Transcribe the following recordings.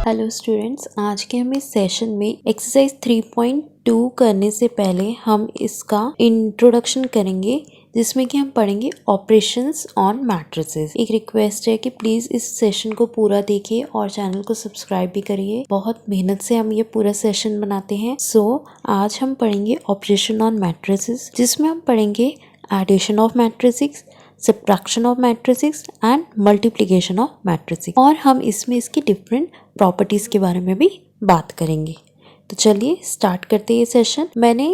Hello students, आज के हम इस सेशन में एक्सरसाइज 3.2 करने से पहले हम इसका इंट्रोडक्शन करेंगे, जिसमें कि हम पढ़ेंगे ऑपरेशंस ऑन मैट्रिसेस। एक रिक्वेस्ट है कि प्लीज इस सेशन को पूरा देखिए और चैनल को सब्सक्राइब भी करिए। बहुत मेहनत से हम ये पूरा सेशन बनाते हैं। आज हम पढ़ेंगे ऑपरेशन ऑन मैट्रिसेस, जिसमें हम पढ़ेंगे addition of matrices, subtraction of matrices and multiplication of matrices, और हम इसमें इसकी डिफरेंट प्रॉपर्टीज के बारे में भी बात करेंगे। तो चलिए स्टार्ट करते हैं ये सेशन। मैंने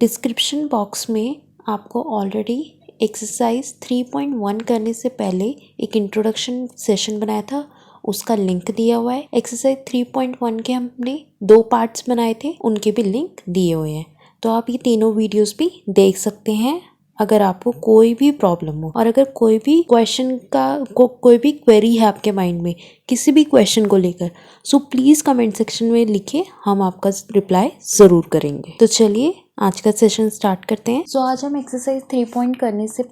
डिस्क्रिप्शन बॉक्स में आपको ऑलरेडी एक्सरसाइज 3.1 करने से पहले एक इंट्रोडक्शन सेशन बनाया था, उसका लिंक दिया हुआ है। एक्सरसाइज 3.1 के हमने 2 पार्ट्स बनाए थे, उनके भी लिंक दिए हुए हैं, तो आप ये तीनों वीडियोस भी देख सकते हैं अगर आपको कोई भी प्रॉब्लम हो। और अगर कोई भी क्वेश्चन का कोई भी क्वेरी है आपके माइंड में किसी भी क्वेश्चन को लेकर, सो प्लीज़ कमेंट सेक्शन में लिखिए, हम आपका रिप्लाई ज़रूर करेंगे। तो चलिए आज का सेशन स्टार्ट करते हैं। आज हम एक्सरसाइज 3 करने से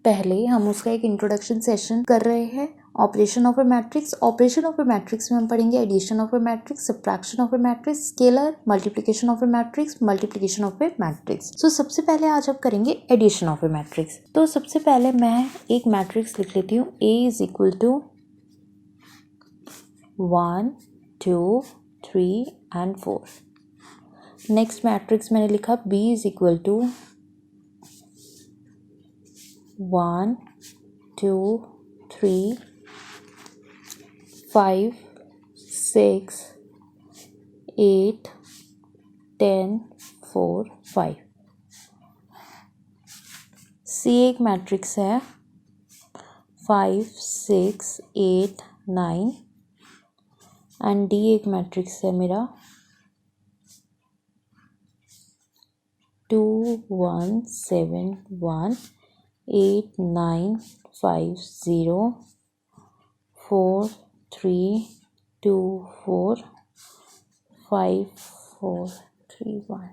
पहले हम उसका एक इंट्रोडक्शन सेशन कर रहे हैं। Operation of a matrix. Operation of a matrix में हम पढ़ेंगे addition of a matrix, subtraction of a matrix, scalar, multiplication of a matrix, multiplication of a matrix. सबसे पहले आज हम करेंगे एडिशन ऑफ अ मैट्रिक्स। तो सबसे पहले मैं एक मैट्रिक्स लिख लेती हूँ। A is equal to 1 2 3 and 4। Next matrix मैंने लिखा B is equal to 1 2 3 5 6 8 10 4 5। C एक मैट्रिक्स है 5 6 8 9 एंड D एक मैट्रिक्स है मेरा 2 1 7 1 8 9 5 0 4 3 2 4 5 4 3 1।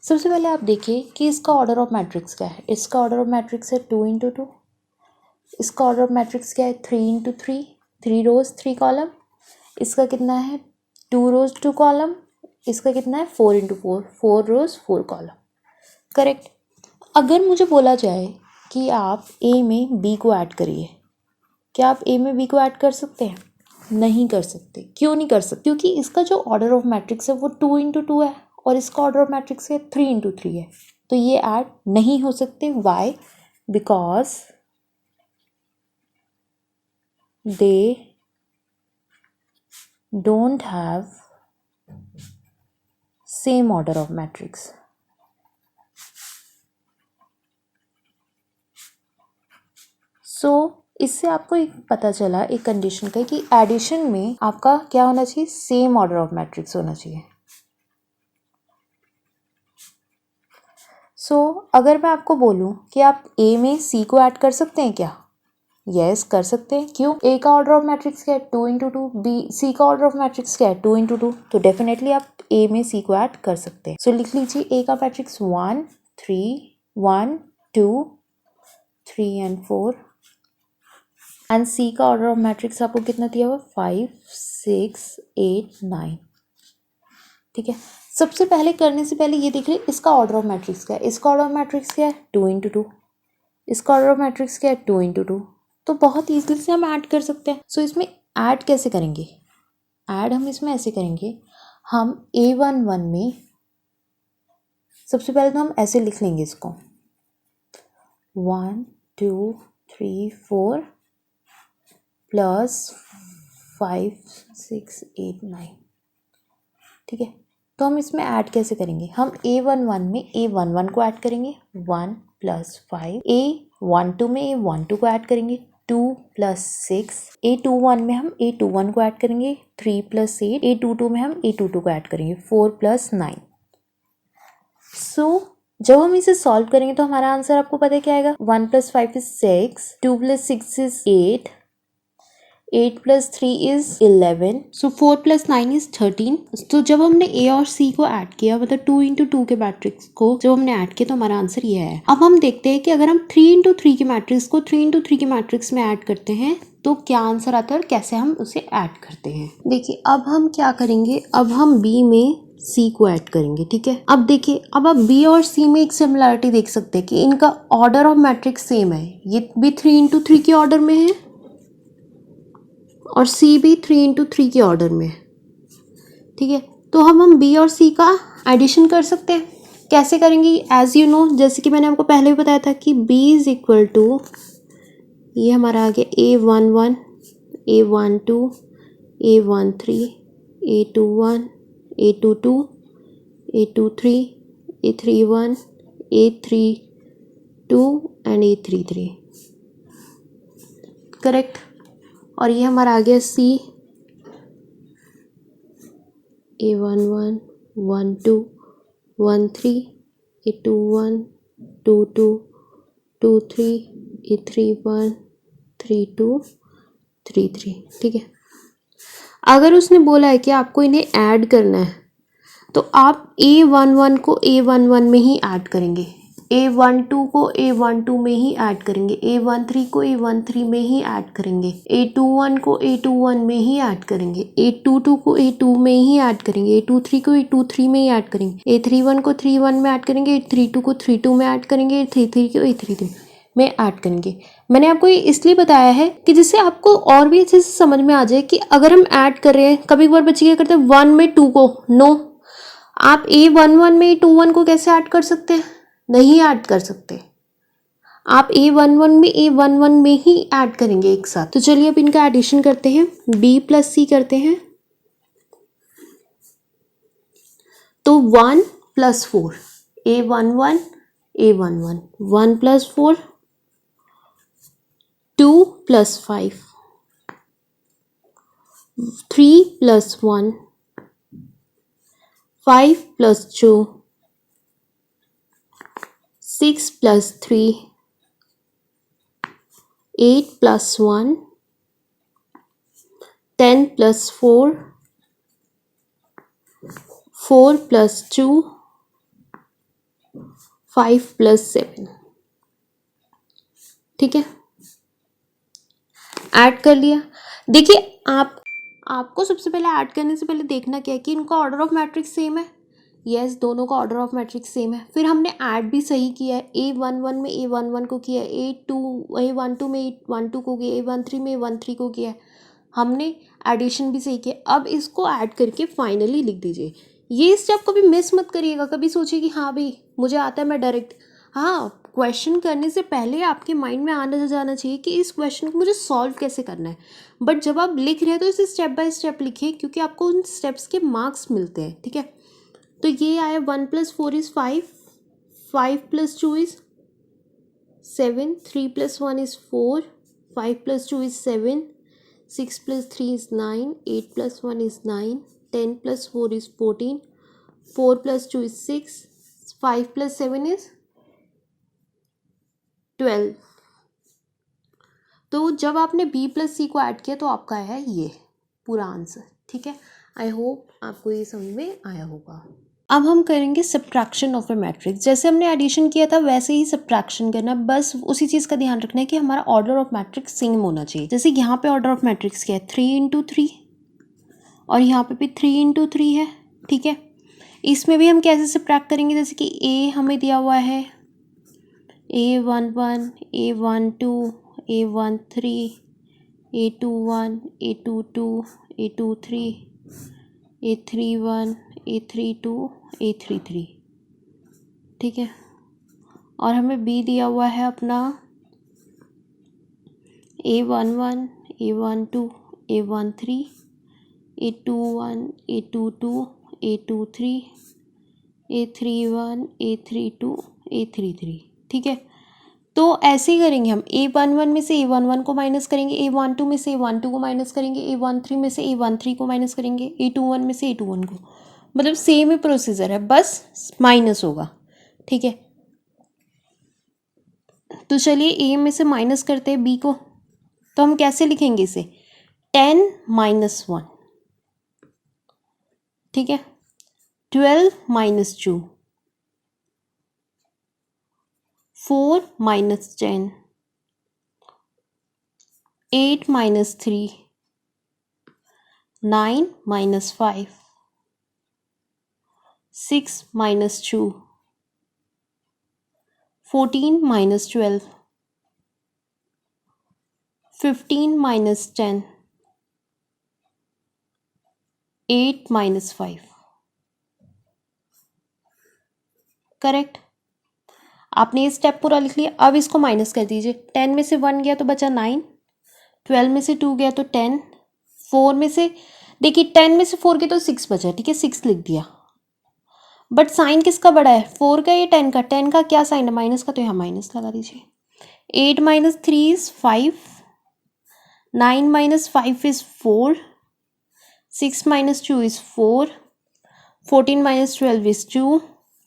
सबसे पहले आप देखिए कि इसका ऑर्डर ऑफ मैट्रिक्स क्या है। इसका ऑर्डर ऑफ मैट्रिक्स है 2 इंटू 2। इसका ऑर्डर ऑफ मैट्रिक्स क्या है 3 इंटू 3, 3 रोज 3 कॉलम। इसका कितना है 2 रोज 2 कॉलम। इसका कितना है 4 इंटू 4, 4 रोज 4 कॉलम। करेक्ट। अगर मुझे बोला जाए कि आप ए में बी को ऐड करिए, क्या आप ए में बी को ऐड कर सकते हैं? नहीं कर सकते। क्यों नहीं कर सकते? क्योंकि इसका जो ऑर्डर ऑफ मैट्रिक्स है वो 2 इंटू 2 है और इसका ऑर्डर ऑफ मैट्रिक्स है 3 इंटू 3 है, तो ये ऐड नहीं हो सकते। Why? Because they don't have same order of matrix. इससे आपको एक पता चला, एक कंडीशन का, कि एडिशन में आपका क्या होना चाहिए, सेम ऑर्डर ऑफ मैट्रिक्स होना चाहिए। अगर मैं आपको बोलूं कि आप ए में सी को ऐड कर सकते हैं क्या? यस, कर सकते हैं। क्यों? ए का ऑर्डर ऑफ मैट्रिक्स क्या है 2 इंटू 2, बी सी का ऑर्डर ऑफ मैट्रिक्स क्या है 2 इंटू 2, तो डेफिनेटली आप ए में सी को ऐड कर सकते हैं। लिख लीजिए ए का मैट्रिक्स 1 3 1 2 3 एंड 4 एंड सी का ऑर्डर ऑफ मैट्रिक्स आपको कितना दिया हुआ 5 6 8 9। ठीक है। सबसे पहले करने से पहले ये देख ले इसका ऑर्डर ऑफ मैट्रिक्स क्या है। इसका ऑर्डर ऑफ मैट्रिक्स क्या है 2 इंटू 2। इसका ऑर्डर ऑफ मैट्रिक्स क्या है 2 इंटू 2, तो बहुत ईजिली से हम ऐड कर सकते हैं। इसमें ऐड कैसे करेंगे? ऐड हम इसमें ऐसे करेंगे, हम A11 में सबसे पहले तो हम ऐसे लिख लेंगे इसको 1 2 3 4 प्लस 5 6 8 9। ठीक है। तो हम इसमें ऐड कैसे करेंगे? हम A11 में A11 को ऐड करेंगे 1 प्लस 5, A12 में A12 को ऐड करेंगे 2 प्लस 6, A21 में हम A21 को ऐड करेंगे 3 प्लस 8, A22 में हम A22 को ऐड करेंगे 4 प्लस 9। जब हम इसे सॉल्व करेंगे तो हमारा आंसर आपको पता है क्या आएगा? 1 plus 5 is 6, 2 plus 6 is 8, 8 + 3 is 11, so 4 + 9 is 13। तो जब हमने ए और सी को ऐड किया, मतलब 2 × 2 के मैट्रिक्स को जब हमने ऐड किया, तो हमारा आंसर ये है। अब हम देखते हैं कि अगर हम 3 × 3 के मैट्रिक्स को 3 × 3 के मैट्रिक्स में ऐड करते हैं तो क्या आंसर आता है और कैसे हम उसे ऐड करते हैं। देखिए अब हम क्या करेंगे, अब हम बी में सी को ऐड करेंगे, ठीक है। अब देखिए, अब आप बी और सी में एक सिमिलरिटी देख सकते हैं कि इनका ऑर्डर ऑफ मैट्रिक्स सेम है। ये भी 3 × 3 के ऑर्डर में है और सी भी 3 × 3 के ऑर्डर में है, ठीक है। तो हम बी और सी का एडिशन कर सकते हैं। कैसे करेंगे, एज यू नो, जैसे कि मैंने आपको पहले भी बताया था कि b इज इक्वल टू, ये हमारा आ गया A11, A12, A13, A21, A22, A23, A31, A32 and A33, correct. और ये हमारा आ गया C, A11, 12, 13, A21, 22, 23, A31, 32, 33, ठीक है। अगर उसने बोला है कि आपको इन्हें ऐड करना है तो आप A11 को A11 में ही ऐड करेंगे, A12 को A12 में ही ऐड करेंगे, A13 को A13 में ही ऐड करेंगे, A21 को A21 में ही ऐड करेंगे, A22 को A2 में ही ऐड करेंगे, A23 को A23 में ही ऐड करेंगे, A31 को 31 में ऐड करेंगे, A32 को 32 में ऐड करेंगे, A33 को A33 में ऐड करेंगे। मैंने आपको ये इसलिए बताया है कि जिससे आपको और भी अच्छे से समझ में आ जाए कि अगर हम ऐड कर रहे हैं, कभी कभार बच्चे क्या करते हैं 1 में 2 को, नो, आप A11 में A21 को कैसे ऐड कर सकते हैं, नहीं ऐड कर सकते। आप A11 में A11 में ही ऐड करेंगे एक साथ। तो चलिए अब इनका एडिशन करते हैं, B + C करते हैं। तो 1 + 4, A11, A11, 1 + 4, 2 + 5, 3 + 1, 5 + 2, 6 + 3, 8 + 1, 10 + 4, 4 + 2, 5 + 7, ठीक है। ऐड कर लिया। देखिए आपको सबसे पहले ऐड करने से पहले देखना क्या है कि इनका ऑर्डर ऑफ मैट्रिक्स सेम है। यस, दोनों का ऑर्डर ऑफ मैट्रिक्स सेम है। फिर हमने ऐड भी सही किया है, A11 में A11 को किया है, A12 में A12 को किया, A13 में A13 को किया है। हमने एडिशन भी सही किया। अब इसको ऐड करके फाइनली लिख दीजिए। ये स्टेप कभी मिस मत करिएगा, कभी सोचिए कि हाँ भाई मुझे आता है मैं डायरेक्ट, हाँ, क्वेश्चन करने से पहले आपके माइंड में आना जाना चाहिए कि इस क्वेश्चन को मुझे सॉल्व कैसे करना है। बट जब आप लिख रहे हैं तो इसे स्टेप बाय स्टेप लिखिए, क्योंकि आपको उन स्टेप्स के मार्क्स मिलते हैं, ठीक है। तो ये आया 1 + 4 is 5, 5 + 2 is 7, 3 + 1 is 4, 5 + 2 is 7, 6 + 3 is 9, 8 + 1 is 9, 10 + 4 is 14, 4 + 2 is 6, 5 + 7 is 12। तो जब आपने B + C को ऐड किया तो आपका आया ये पूरा आंसर, ठीक है। आई होप आपको ये समझ में आया होगा। अब हम करेंगे सब्ट्रैक्शन ऑफ ए मैट्रिक्स। जैसे हमने एडिशन किया था वैसे ही सब्ट्रैक्शन करना, बस उसी चीज़ का ध्यान रखना है कि हमारा ऑर्डर ऑफ मैट्रिक्स सेम होना चाहिए। जैसे यहाँ पे ऑर्डर ऑफ मैट्रिक्स क्या है, 3 × 3, और यहाँ पे भी 3 × 3 है, ठीक है। इसमें भी हम कैसे सब्ट्रैक्ट करेंगे, जैसे कि A हमें दिया हुआ है A11, A12, A13, A21, A22, A23, A31, A32, A33, ठीक है। और हमें B दिया हुआ है अपना A11, A12, A13, A21, A22, A23, A31, A32, A33, ठीक है। तो ऐसे ही करेंगे हम, A11 में से A11 को माइनस करेंगे, A12 में से A12 को माइनस करेंगे, A13 में से A13 को माइनस करेंगे, A21 में से A21 को, मतलब सेम ही प्रोसीजर है, बस माइनस होगा, ठीक है। तो चलिए A में से माइनस करते हैं B को, तो हम कैसे लिखेंगे इसे, 10 माइनस 1, ठीक है, 12 minus 2, 4 minus 10, 8 minus 3, 9 minus 5, 6 minus 2, 14 minus 12, 15 minus 10, 8 minus 5, correct. आपने ये स्टेप पूरा लिख लिया। अब इसको माइनस कर दीजिए। 10 में से 1 गया तो बचा 9, 12 में से 2 गया तो 10, 4 में से, देखिए 10 में से 4 गया तो 6 बचा, ठीक है, 6 लिख दिया। बट साइन किसका बड़ा है, 4 का या 10 का? 10 का क्या साइन है, माइनस का, तो यहाँ माइनस लगा दीजिए। 8 minus 3 is 5, 9 minus 5 is 4, 6 minus 2 is 4, 14 minus 12 is 2,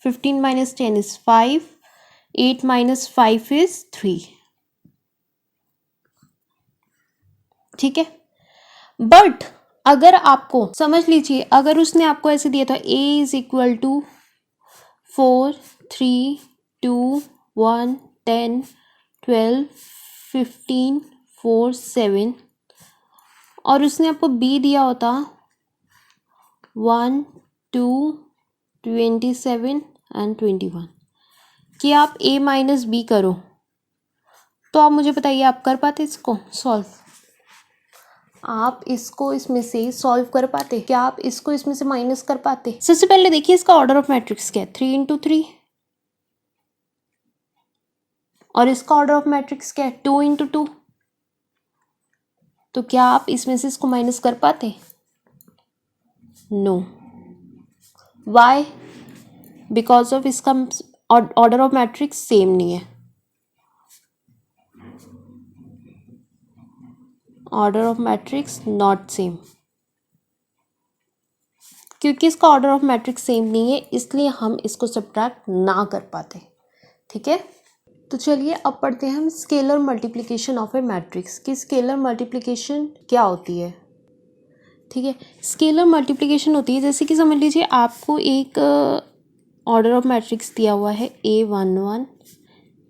15 minus 10 is 5, 8 minus 5 is 3, ठीक है। बट अगर आपको समझ लीजिए, अगर उसने आपको ऐसे दिया था a इज इक्वल टू 4, 3, 2, 1, 10, 12, 15, 4, 7 और उसने आपको b दिया होता 1, 2, 27 एंड 21 कि आप a माइनस बी करो, तो आप मुझे बताइए आप कर पाते इसको सॉल्व? आप इसको इसमें से सॉल्व कर पाते? क्या आप इसको इसमें से माइनस कर पाते? सबसे पहले देखिए इसका ऑर्डर ऑफ मैट्रिक्स क्या है, 3 इंटू 3, और इसका ऑर्डर ऑफ मैट्रिक्स क्या है, 2 इंटू 2। तो क्या आप इसमें से इसको माइनस कर पाते? नो। वाई? बिकॉज ऑफ इसका ऑर्डर ऑफ मैट्रिक्स सेम नहीं है। Order of matrix not same, क्योंकि इसका ऑर्डर ऑफ मैट्रिक्स सेम नहीं है, इसलिए हम इसको सब्ट्रैक्ट ना कर पाते, ठीक है। तो चलिए अब पढ़ते हैं हम scalar multiplication of A matrix कि स्केलर मल्टीप्लिकेशन क्या होती है, ठीक है। स्केलर मल्टीप्लिकेशन होती है, जैसे कि समझ लीजिए आपको एक ऑर्डर ऑफ मैट्रिक्स दिया हुआ है A11,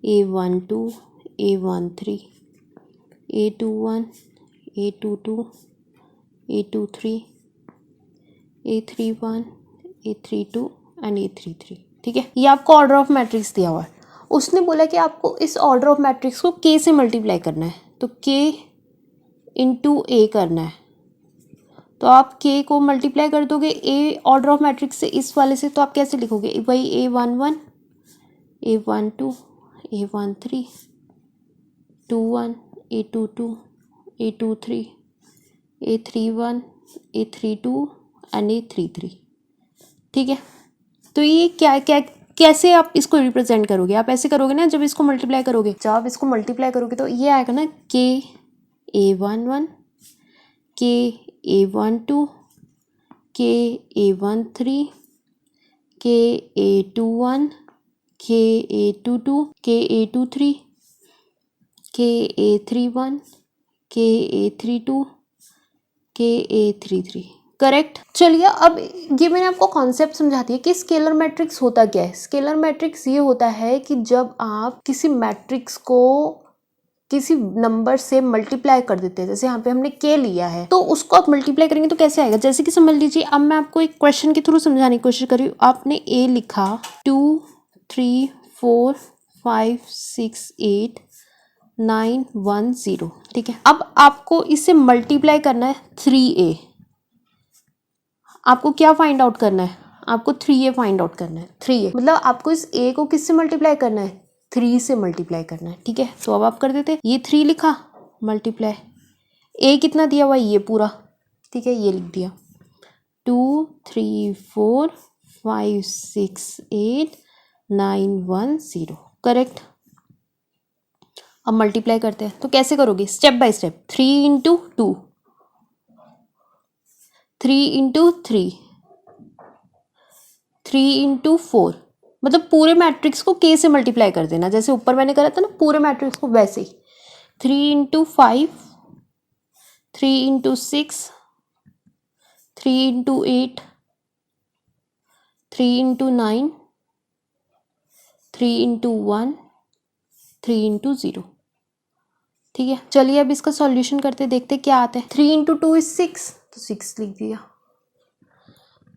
A12, A13, A21, A22, A23, A31, A32 and A33, ठीक है। ये आपको ऑर्डर ऑफ मैट्रिक्स दिया हुआ है। उसने बोला कि आपको इस ऑर्डर ऑफ मैट्रिक्स को K से मल्टीप्लाई करना है, तो K इंटू A करना है। तो आप K को मल्टीप्लाई कर दोगे A ऑर्डर ऑफ मैट्रिक्स से इस वाले से, तो आप कैसे लिखोगे, वही A11, A12, A13, 21, A22, A23, A31, A32 and A33, ठीक है। तो ये क्या क्या कैसे आप इसको रिप्रेजेंट करोगे, आप ऐसे करोगे ना, जब इसको मल्टीप्लाई करोगे, जब आप इसको मल्टीप्लाई करोगे तो ये आएगा ना K A11, K A12, K A13, K A21, K A22, K A23, K A31, K A32, K A33, correct. चलिए अब ये मैंने आपको कॉन्सेप्ट समझा दिया कि स्केलर मैट्रिक्स होता क्या है। स्केलर मैट्रिक्स ये होता है कि जब आप किसी मैट्रिक्स को किसी नंबर से मल्टीप्लाई कर देते हैं, जैसे यहाँ पे हमने K लिया है, तो उसको आप मल्टीप्लाई करेंगे तो कैसे आएगा, जैसे कि समझ लीजिए अब मैं आपको एक क्वेश्चन के थ्रू समझाने की कोशिश कर रही हूँ। आपने A लिखा 2, 3, 4, 5, 6, 8, 9, 1, 0, ठीक है। अब आपको इसे मल्टीप्लाई करना है 3A। आपको क्या फाइंड आउट करना है, आपको 3A फाइंड आउट करना है। 3A मतलब आपको इस A को किससे मल्टीप्लाई करना है, 3 से मल्टीप्लाई करना है, ठीक है। तो अब आप कर देते, ये 3 लिखा मल्टीप्लाई, A कितना दिया हुआ, ये पूरा, ठीक है, ये लिख दिया 2, 3, 4, 5, 6, 8, 9, 1, 0, करेक्ट। अब मल्टीप्लाई करते हैं, तो कैसे करोगे, step by step, 3 into 2, 3 into 3, 3 into 4, मतलब पूरे मैट्रिक्स को K से मल्टीप्लाई कर देना, जैसे ऊपर मैंने करा था ना पूरे मैट्रिक्स को, वैसे ही 3 into 5, 3 into 6, 3 into 8, 3 into 9, 3 into 1, 3 into 0। ठीक है, चलिए अब इसका सॉल्यूशन करते देखते क्या आता है। 3 into 2 is 6, तो 6 लिख दिया।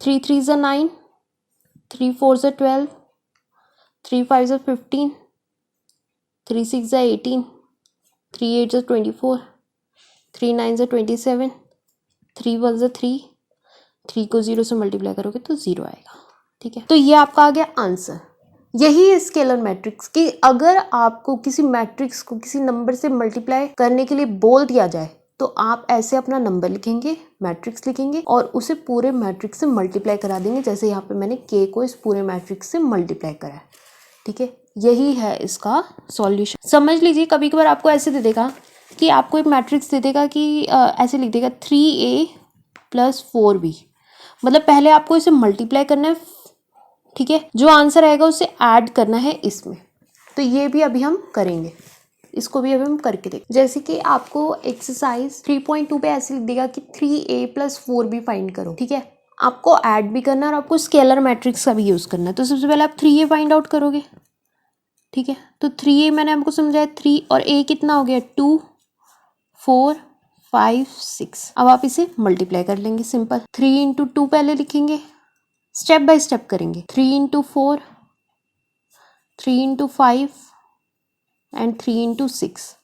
3 3s are 9, 3 4s are 12, 3 5s are 15, 3 6s are 18, 3 8s are 24, 3 9s are 27, 3 1s are 3, 3 को 0 से मल्टीप्लाई करोगे तो 0 आएगा। ठीक है, तो ये आपका आ गया आंसर। यही है स्केलर मैट्रिक्स कि अगर आपको किसी मैट्रिक्स को किसी नंबर से मल्टीप्लाई करने के लिए बोल दिया जाए तो आप ऐसे अपना नंबर लिखेंगे, मैट्रिक्स लिखेंगे और उसे पूरे मैट्रिक्स से मल्टीप्लाई करा देंगे। जैसे यहाँ पे मैंने के को इस पूरे मैट्रिक्स से मल्टीप्लाई करा है। ठीक है, यही है इसका सॉल्यूशन। समझ लीजिए कभी कभार आपको ऐसे दे देगा कि आपको एक मैट्रिक्स दे देगा कि ऐसे लिख देगा 3a + 4b, मतलब पहले आपको इसे मल्टीप्लाई करना है। ठीक है, जो आंसर आएगा उसे ऐड करना है इसमें। तो ये भी अभी हम करेंगे, इसको भी अभी हम करके देखें। जैसे कि आपको एक्सरसाइज 3.2 पे ऐसे लिख देगा कि 3a + 4b फाइंड करो। ठीक है, आपको ऐड भी करना है और आपको स्केलर मैट्रिक्स का भी यूज करना है। तो सबसे पहले आप 3a फाइंड आउट करोगे। ठीक है, तो 3a मैंने आपको समझाया 3 और a कितना हो गया 2 4 5 6। अब आप इसे मल्टीप्लाई कर लेंगे सिंपल। 3 into 2 पहले लिखेंगे, स्टेप बाय स्टेप करेंगे। 3 into 4, 3 into 5 and 3 into 6।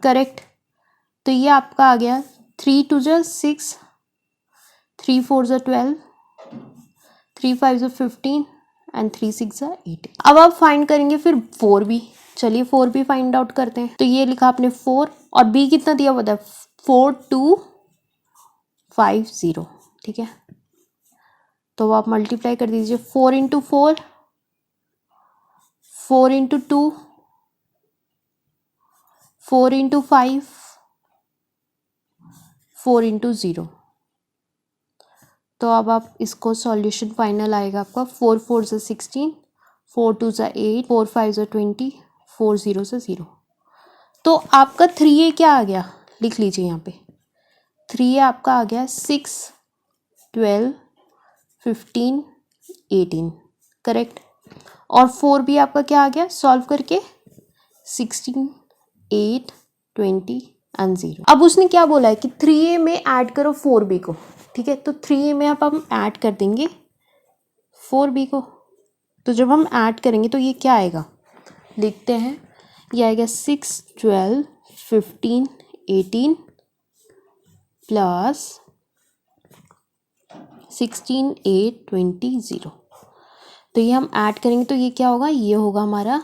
Correct, तो ये आपका आ गया 3 2 जा 6, 3 4 जा 12, 3 5 जा 15 एंड 3 6 जा 18। अब आप फाइंड करेंगे फिर 4b। चलिए 4b फाइंड आउट करते हैं। तो ये लिखा आपने 4 और b कितना दिया हुआ था 4 2 5 0। ठीक है, तो आप मल्टीप्लाई कर दीजिए। 4 into 4, 4 into 2, 4 into 5, 4 into 0। तो अब आप इसको सॉल्यूशन फाइनल आएगा आपका 4 4 से 16, 4 2 से 8, 4 5 से 20, 4 0 से 0। तो आपका 3a क्या आ गया, लिख लीजिए यहाँ पे। 3a आपका आ गया 6 12 15 18। करेक्ट, और 4b आपका क्या आ गया सॉल्व करके 16 8 20 एंड 0। अब उसने क्या बोला है कि 3a में ऐड करो 4b को। ठीक है, तो 3a में अब हम ऐड कर देंगे 4b को। तो जब हम ऐड करेंगे तो ये क्या आएगा, लिखते हैं। ये आएगा 6 12 15 18 प्लस 16 8 20 0। तो ये हम ऐड करेंगे तो ये क्या होगा, ये होगा हमारा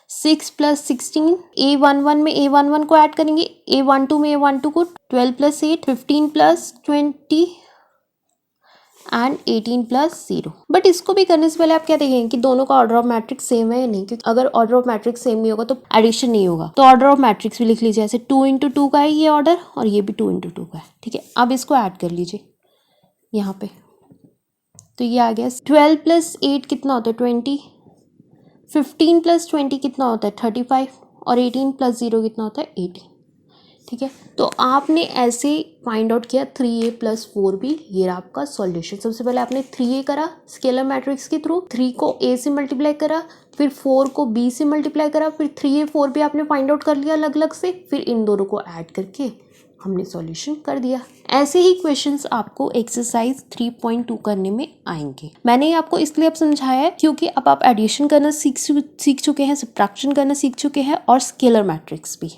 6 + 16। a11 में a11 को ऐड करेंगे, a12 में a12 को, 12 + 8 15 + 20 एंड 18 + 0। बट इसको भी करने से पहले आप क्या देखेंगे कि दोनों का ऑर्डर ऑफ मैट्रिक्स सेम है या नहीं, क्योंकि अगर ऑर्डर ऑफ मैट्रिक्स सेम नहीं होगा तो एडिशन नहीं होगा। तो ऑर्डर ऑफ मैट्रिक्स भी लिख लीजिए, ऐसे 2 into 2 का है ये ऑर्डर और ये भी 2 into 2 का है। ठीक है, अब इसको ऐड कर लीजिए यहाँ पे। तो ये आ गया 12 + 8 कितना होता है 20, 15 + 20 कितना होता है 35 और 18 + 0 कितना होता है 18। ठीक है, तो आपने ऐसे फाइंड आउट किया 3a + 4b। ये रहा आपका सॉल्यूशन। सबसे पहले आपने 3a करा स्केलर मैट्रिक्स के थ्रू, 3 को a से मल्टीप्लाई करा, फिर 4 को b से मल्टीप्लाई करा, फिर 3a 4b आपने फाइंड आउट कर लिया अलग अलग से, फिर इन दोनों को ऐड करके हमने सॉल्यूशन कर दिया। ऐसे ही क्वेश्चंस आपको एक्सरसाइज 3.2 करने में आएंगे। मैंने आपको इसलिए अब समझाया है क्योंकि अब आप एडिशन करना सीख चुके हैं, सब्ट्रैक्शन करना सीख चुके हैं और स्केलर मैट्रिक्स भी,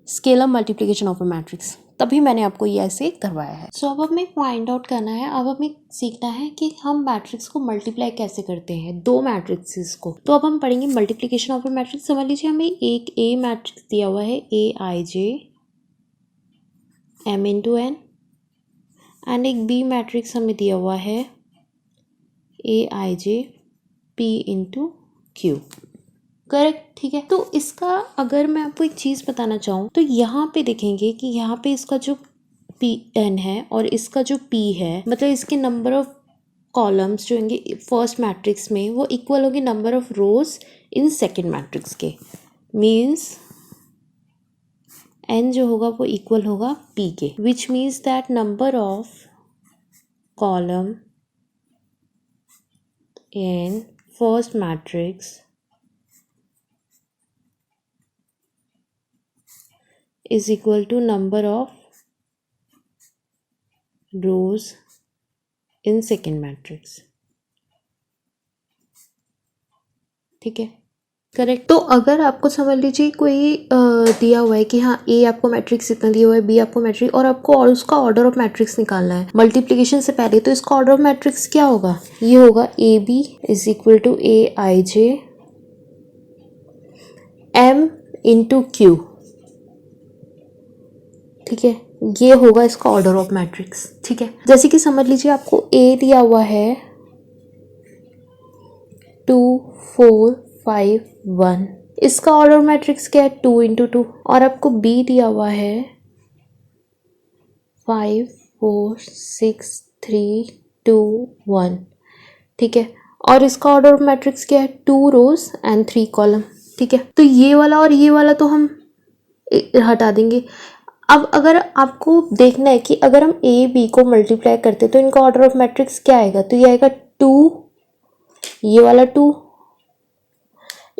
scalar multiplication of a matrix, तभी मैंने आपको ये ऐसे करवाया है। सो अब हमें फाइंड आउट करना है, अब हमें सीखना है कि हम मैट्रिक्स को मल्टीप्लाई कैसे करते हैं, दो मैट्रिक्सेस को। तो अब हम पढ़ेंगे मल्टीप्लिकेशन ऑफ अ मैट्रिक्स। समझ लीजिए हमें एक ए मैट्रिक्स दिया हुआ है aij m into n and एक बी मैट्रिक्स हमें दिया हुआ है aij p into q। Correct, ठीक है। तो इसका अगर मैं आपको एक चीज़ बताना चाहूँ तो यहाँ पे देखेंगे कि यहाँ पे इसका जो n है और इसका जो p है, मतलब इसके नंबर ऑफ कॉलम्स जो होंगे फर्स्ट मैट्रिक्स में वो इक्वल होंगे number of rose in second matrix के। मीन्स n जो होगा वो इक्वल होगा p के, which means that number of column in first matrix is equal to number of rows in second matrix. ठीक है, करेक्ट। तो अगर आपको समझ लीजिए कोई दिया हुआ है कि हाँ ए आपको मैट्रिक्स इतना दिया हुआ है, बी आपको मैट्रिक्स, और आपको और उसका ऑर्डर ऑफ मैट्रिक्स निकालना है मल्टीप्लिकेशन से पहले, तो इसका ऑर्डर ऑफ मैट्रिक्स क्या होगा? ये होगा A B is equal to A I J M into Q. ठीक है, ये होगा इसका ऑर्डर ऑफ मैट्रिक्स। ठीक है, जैसे कि समझ लीजिए आपको ए दिया हुआ है 2 4 5 1, इसका ऑर्डर मैट्रिक्स क्या है? 2 इंटू 2। और आपको बी दिया हुआ है 5 4 6 3 2 1। ठीक है, और इसका ऑर्डर मैट्रिक्स क्या है? 2 रोज एंड 3 कॉलम। ठीक है, तो ये वाला और ये वाला तो हम हटा देंगे। अब अगर आपको देखना है कि अगर हम ए बी को मल्टीप्लाई करते तो इनका ऑर्डर ऑफ मैट्रिक्स क्या आएगा, तो ये आएगा 2, ये वाला 2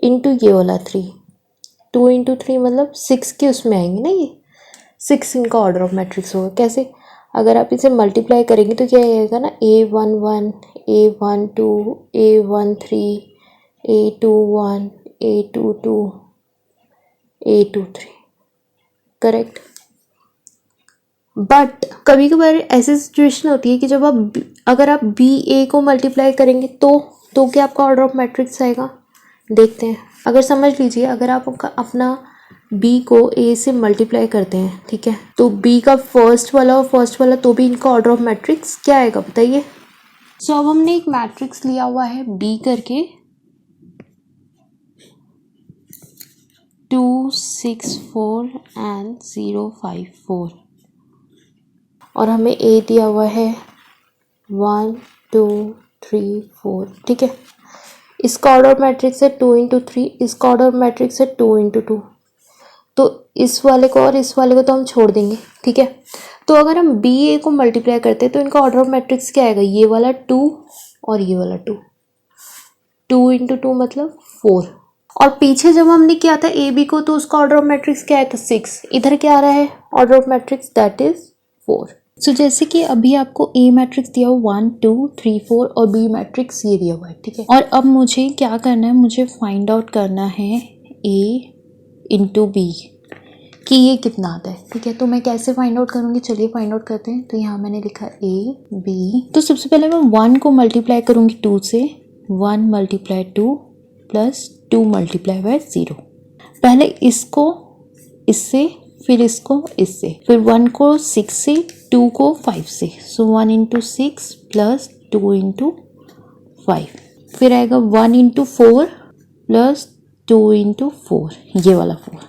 इंटू ये वाला 3। 2 इंटू 3 मतलब 6 के उसमें आएंगे ना, ये 6 इनका ऑर्डर ऑफ मैट्रिक्स होगा। कैसे? अगर आप इसे मल्टीप्लाई करेंगे तो क्या आएगा ना, A11 A12 A13 A21 A22 A23। Correct. But कभी कभार ऐसी सिचुएशन होती है कि जब आप अगर आप बी ए को मल्टीप्लाई करेंगे तो क्या आपका ऑर्डर ऑफ मैट्रिक्स आएगा? देखते हैं। अगर समझ लीजिए अगर आप अपना बी को ए से मल्टीप्लाई करते हैं, ठीक है, तो बी का फर्स्ट वाला और फर्स्ट वाला, तो भी इनका ऑर्डर ऑफ मैट्रिक्स क्या आएगा बताइए। सो अब हमने एक मैट्रिक्स लिया हुआ है बी करके 2 6 4 एंड 0 5 4, और हमें ए दिया हुआ है 1 2 3 4। ठीक है, इसका ऑर्डर मैट्रिक्स है 2 इंटू 3, इसका ऑर्डर मैट्रिक्स है 2 इंटू 2। तो इस वाले को और इस वाले को तो हम छोड़ देंगे। ठीक है, तो अगर हम बी ए को मल्टीप्लाई करते हैं तो इनका ऑर्डर ऑफ मैट्रिक्स क्या आएगा? ये वाला 2 और ये वाला 2। 2 इंटू 2 मतलब 4। और पीछे जब हमने किया था ए बी को तो उसका ऑर्डर ऑफ मैट्रिक्स क्या आया था? 6। इधर क्या आ रहा है order of matrix? That is 4। सो जैसे कि अभी आपको ए मैट्रिक्स दिया हुआ 1 2 3 4 और बी मैट्रिक्स ये दिया हुआ है। ठीक है, और अब मुझे क्या करना है? मुझे फाइंड आउट करना है ए इंटू बी कि ये कितना आता है। ठीक है, तो मैं कैसे फाइंड आउट करूँगी? चलिए फाइंड आउट करते हैं। तो यहाँ मैंने लिखा ए बी, तो सबसे पहले मैं 1 को मल्टीप्लाई करूँगी 2 से। 1 मल्टीप्लाई 2 प्लस 2 मल्टीप्लाई बाय 0। पहले इसको इससे, फिर इसको इससे, फिर 1 को 6 से, 2 को 5 से। सो 1 इंटू 6 प्लस 2 इंटू 5, फिर आएगा 1 इंटू 4 प्लस 2 इंटू 4, ये वाला 4।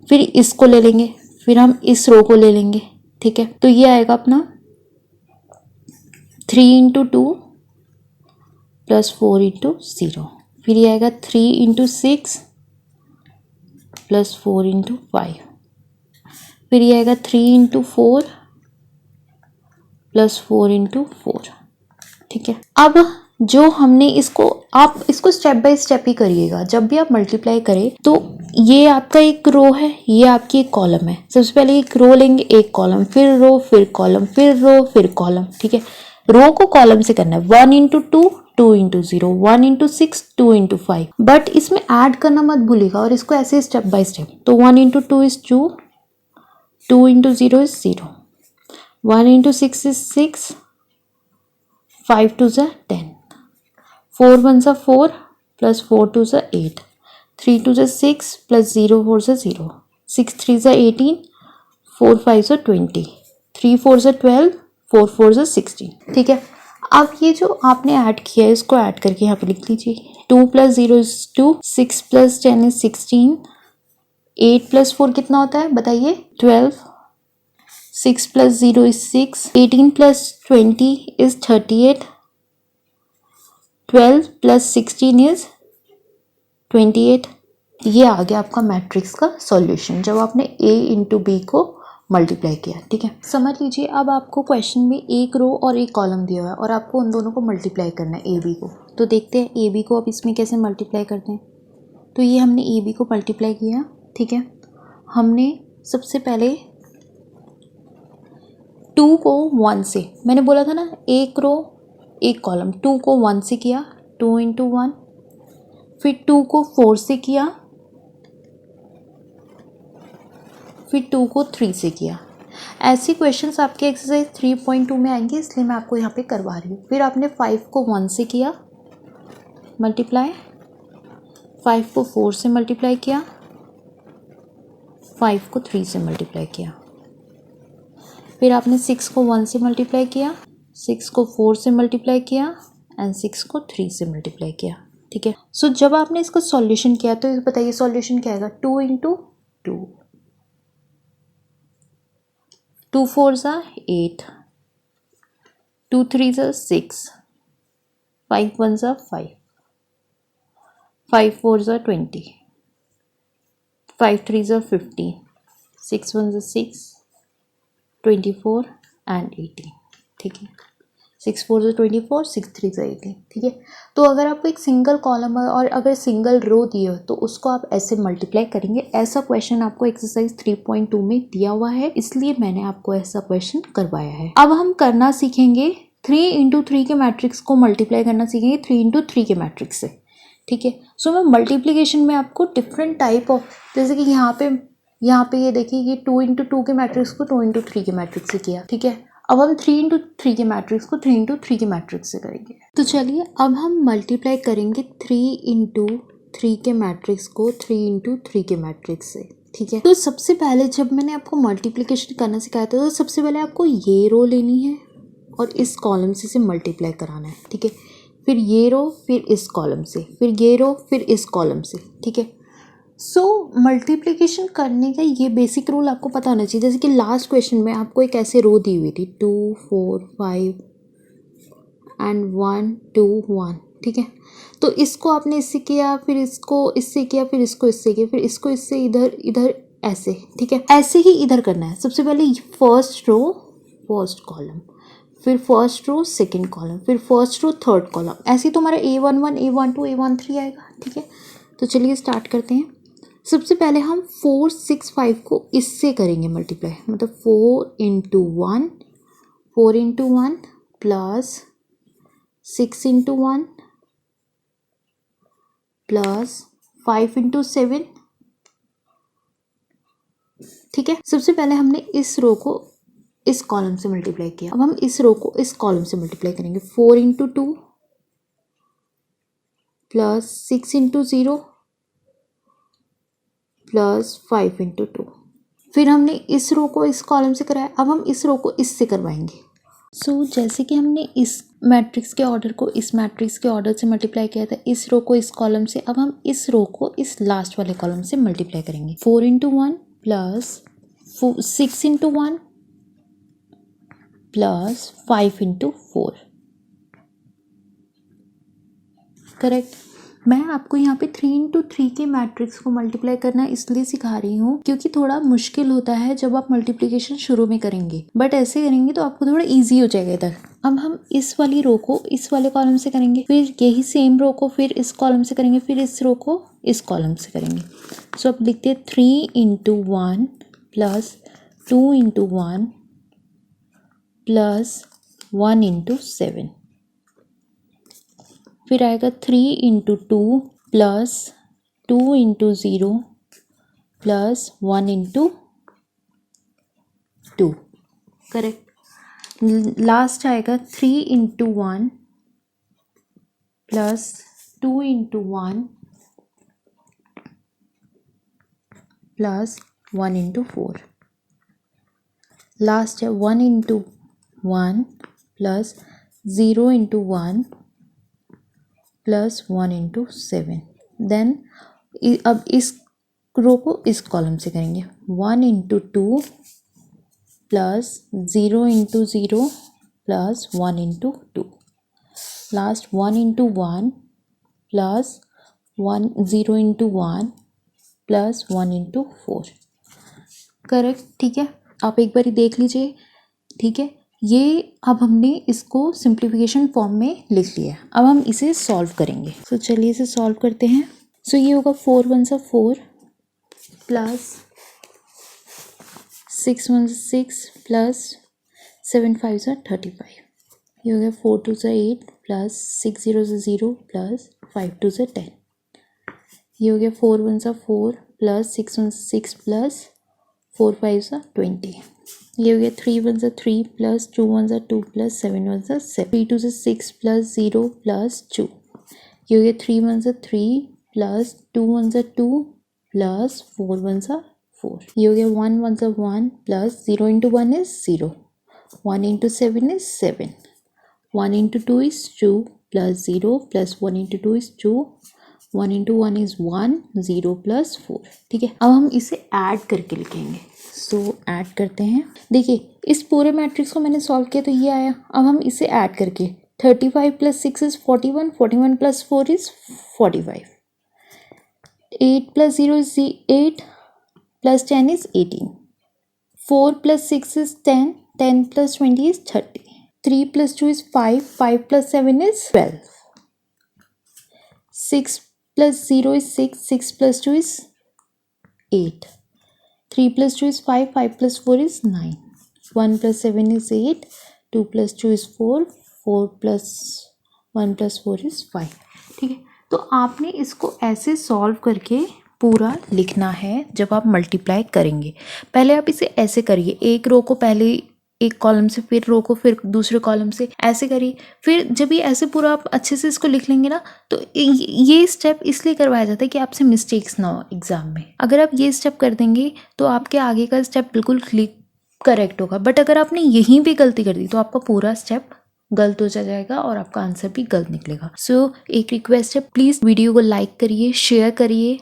फिर इसको ले लेंगे, फिर हम इस रो को ले लेंगे। ठीक है, तो ये आएगा अपना 3 इंटू 2 प्लस 4 इंटू 0। फिर ये आएगा 3 इंटू 6 प्लस 4 इंटू 5। फिर ये आएगा 3 इंटू 4 प्लस 4 इंटू 4। ठीक है, अब जो हमने इसको, आप इसको स्टेप बाय स्टेप ही करिएगा। जब भी आप मल्टीप्लाई करें तो ये आपका एक रो है, ये आपकी एक कॉलम है। सबसे पहले एक रो लेंगे, एक कॉलम, फिर रो, फिर कॉलम, फिर रो, फिर कॉलम। ठीक है, रो को कॉलम से करना है। 1 into 2 2 into 0, 1 into 6 2 into 5, but इसमें ऐड करना मत भूलिएगा और इसको ऐसे स्टेप बाय स्टेप। तो 1 into 2 is 2, 2 into 0 is 0, 1 into 6 is 6, 5 2 ज़ा 10, 4 1 ज़ा 4 प्लस 4 2 ज़ा 8, 3 2 ज़ा 6 प्लस 0 4 ज़ा 0, 6 3 ज़ा 18, 4 5 ज़ा 20, 3 4 ज़ा 12, 4 4 ज़ा 16। ठीक है, अब ये जो आपने ऐड किया है इसको ऐड करके यहाँ पे लिख लीजिए। 2 plus 0 is 2, 6 plus 10 is 16, 8 plus 4 कितना होता है बताइए? 12, 6 plus 0 is 6, 18 plus 20 is 38, 12 plus 16 is 28, ये आ गया आपका मैट्रिक्स का सॉल्यूशन जब आपने a इंटू बी को मल्टीप्लाई किया। ठीक है, समझ लीजिए अब आपको क्वेश्चन में एक रो और एक कॉलम दिया हुआ है और आपको उन दोनों को मल्टीप्लाई करना है ए बी को। तो देखते हैं ए बी को अब इसमें कैसे मल्टीप्लाई करते हैं। तो ये हमने ए बी को मल्टीप्लाई किया। ठीक है, हमने सबसे पहले 2 को 1 से, मैंने बोला था ना एक रो एक कॉलम, 2 को 1 से किया 2 इंटू 1, फिर 2 को 4 से किया, फिर 2 को 3 से किया। ऐसे क्वेश्चंस आपके एक्सरसाइज 3.2 में आएंगे, इसलिए मैं आपको यहाँ पे करवा रही हूँ। फिर आपने 5 को 1 से किया मल्टीप्लाई, 5 को 4 से मल्टीप्लाई किया, 5 को 3 से मल्टीप्लाई किया। फिर आपने 6 को 1 से मल्टीप्लाई किया, 6 को 4 से मल्टीप्लाई किया एंड 6 को 3 से मल्टीप्लाई किया। ठीक है, सो जब आपने इसका सॉल्यूशन किया तो बताइए सॉल्यूशन क्या आएगा। 2 इंटू 2, 2 4 ज़ा 8, 2 3 ज़ा 6, 5 1 ज़ा 5, 5 4 ज़ा 20, 5 3 ज़ा 15, 6 1 ज़ा 6, 24 एंड 18। ठीक है, 6 4 ज़ा 24, 6 3 ज़ा 18। ठीक है, तो अगर आपको एक सिंगल कॉलम और अगर सिंगल रो दी हो तो उसको आप ऐसे मल्टीप्लाई करेंगे। ऐसा क्वेश्चन आपको एक्सरसाइज 3.2 में दिया हुआ है, इसलिए मैंने आपको ऐसा क्वेश्चन करवाया है। अब हम करना सीखेंगे 3 इंटू 3 के मैट्रिक्स को मल्टीप्लाई करना सीखेंगे 3 इंटू 3 के मैट्रिक्स से। ठीक है, सो मैं मल्टीप्लीकेशन में आपको डिफरेंट टाइप ऑफ, जैसे कि यहाँ पे ये देखिए कि 2 इंटू 2 के मैट्रिक्स को 2 इंटू 3 के मैट्रिक्स से किया। ठीक है, अब हम 3 इंटू 3 के मैट्रिक्स को 3 इंटू 3 के मैट्रिक्स से करेंगे। तो चलिए अब हम मल्टीप्लाई करेंगे 3 इंटू 3 के मैट्रिक्स को 3 इंटू 3 के मैट्रिक्स से। ठीक है, तो सबसे पहले जब मैंने आपको मल्टीप्लिकेशन करना सिखाया था तो सबसे पहले आपको ये रो लेनी है और इस कॉलम से मल्टीप्लाई कराना है। ठीक है, फिर ये रो, फिर इस कॉलम से, फिर ये रो, फिर इस कॉलम से। ठीक है, सो मल्टीप्लिकेशन करने का ये बेसिक रूल आपको पता होना चाहिए। जैसे कि लास्ट क्वेश्चन में आपको एक ऐसे रो दी हुई थी 2 4 5 एंड 1 2 1। ठीक है, तो इसको आपने इससे किया, फिर इसको इससे किया, फिर इसको इससे किया, फिर इसको इससे, इधर इधर ऐसे। ठीक है, ऐसे ही इधर करना है। सबसे पहले फर्स्ट रो फर्स्ट कॉलम, फिर फर्स्ट रो सेकंड कॉलम, फिर फर्स्ट रो थर्ड कॉलम, ऐसे ही तुम्हारा A11 A12 A13 आएगा। ठीक है, तो चलिए स्टार्ट करते हैं। सबसे पहले हम 4 6 5 को इससे करेंगे मल्टीप्लाई, मतलब 4 into 1, 4 into 1 plus 6 into 1 plus 5 into 7। ठीक है, सबसे पहले हमने इस रो को इस कॉलम से मल्टीप्लाई किया, अब हम इस रो को इस कॉलम से मल्टीप्लाई करेंगे। 4 into 2 plus 6 into 0 plus 5 into 2। फिर हमने इस रो को इस कॉलम से कराया, अब हम इस रो को इससे करवाएंगे। सो जैसे कि हमने इस मैट्रिक्स के ऑर्डर को इस मैट्रिक्स के ऑर्डर से मल्टीप्लाई किया था, इस रो को इस कॉलम से, अब हम इस रो को इस लास्ट वाले कॉलम से मल्टीप्लाई करेंगे। 4 into 1 plus 6 into 1 plus 5 into 4। Correct. मैं आपको यहाँ पे 3 इंटू 3 के मैट्रिक्स को मल्टीप्लाई करना इसलिए सिखा रही हूँ क्योंकि थोड़ा मुश्किल होता है जब आप मल्टीप्लिकेशन शुरू में करेंगे, बट ऐसे करेंगे तो आपको थोड़ा इजी हो जाएगा इधर। अब हम इस वाली रो को इस वाले कॉलम से करेंगे, फिर यही सेम रो को फिर इस कॉलम से करेंगे, फिर इस रो को इस कॉलम से करेंगे। सो अब लिखते हैं 3 into 1 plus 2 into 1 plus 1 into 7। फिर आएगा 3 into 2 plus 2 into 0 plus 1 into 2। Correct. Last आएगा 3 into 1 plus 2 into 1 plus 1 into 4। Last है 1 into 1 plus 0 into 1 plus 1 into 7। Then अब इस रो को इस कॉलम से करेंगे। 1 into 2 plus 0 into 0 plus 1 into 2। Last 1 into 1 plus 1 0 into 1 plus 1 into 4। Correct, ठीक है। आप एक बार देख लीजिए, ठीक है। ये अब हमने इसको सिंप्लीफिकेशन फॉर्म में लिख लिया। अब हम इसे सॉल्व करेंगे। तो चलिए इसे सॉल्व करते हैं। सो ये होगा 4 1 सा 4 प्लस 6 1 6 प्लस 7 5 सा 35। ये हो गया 4 2 सा 8 प्लस 6 0 सा 0 प्लस 5 2 सा 10। ये हो गया 4 1 सा 4 प्लस 6 1 6 प्लस 4 5 सा 20। ये हो गया 3 1 सा 3 प्लस 2 1 सा 2 प्लस 7 1 सा 7। 3 2 सा 6 प्लस 0 प्लस 2। ये हो गया 3 1 सा 3 प्लस 2 1 सा 2 प्लस 4 1 सा 4। ये हो गया 1 1 सा 1 plus 0 into 1 is 0। 1 into 7 is 7। 1 into 2 is 2 plus 0 plus 1 into 2 is 2। 1 into 1 is 1 0 plus 4। ठीक है, अब हम इसे ऐड करके लिखेंगे। सो ऐड करते हैं। देखिए इस पूरे मैट्रिक्स को मैंने सॉल्व किया तो ये आया। अब हम इसे ऐड करके 35 plus 6 is 41, 41 plus 4 is 45, 8 plus 0 is 8 plus 10 is 18, 4 plus 6 is 10, 10 plus 20 is 30, 3 plus 2 is 5, 5 plus 7 is 12, 6 plus 0 is 6, 6 plus 2 is 8, 3 plus 2 is 5, 5 plus 4 is 9, 1 plus 7 is 8, 2 plus 2 is 4, 4 plus 1 plus 4 is 5। ठीक है, तो आपने इसको ऐसे solve करके पूरा लिखना है। जब आप मल्टीप्लाई करेंगे पहले आप इसे ऐसे करिए, एक रो को पहले एक कॉलम से, फिर रो को फिर दूसरे कॉलम से, ऐसे करिए। फिर जब ये ऐसे पूरा आप अच्छे से इसको लिख लेंगे ना, तो ये स्टेप इसलिए करवाया जाता है कि आपसे मिस्टेक्स ना हो एग्जाम में। अगर आप ये स्टेप कर देंगे तो आपके आगे का स्टेप बिल्कुल करेक्ट होगा। बट अगर आपने यहीं भी गलती कर दी तो आपका पूरा स्टेप गलत हो जाएगा और आपका आंसर भी गलत निकलेगा। सो एक रिक्वेस्ट है, प्लीज़ वीडियो को लाइक करिए, शेयर करिए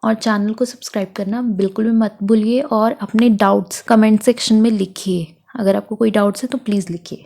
और चैनल को सब्सक्राइब करना बिल्कुल भी मत भूलिए। और अपने डाउट्स कमेंट सेक्शन में लिखिए। अगर आपको कोई डाउट्स है तो प्लीज़ लिखिए।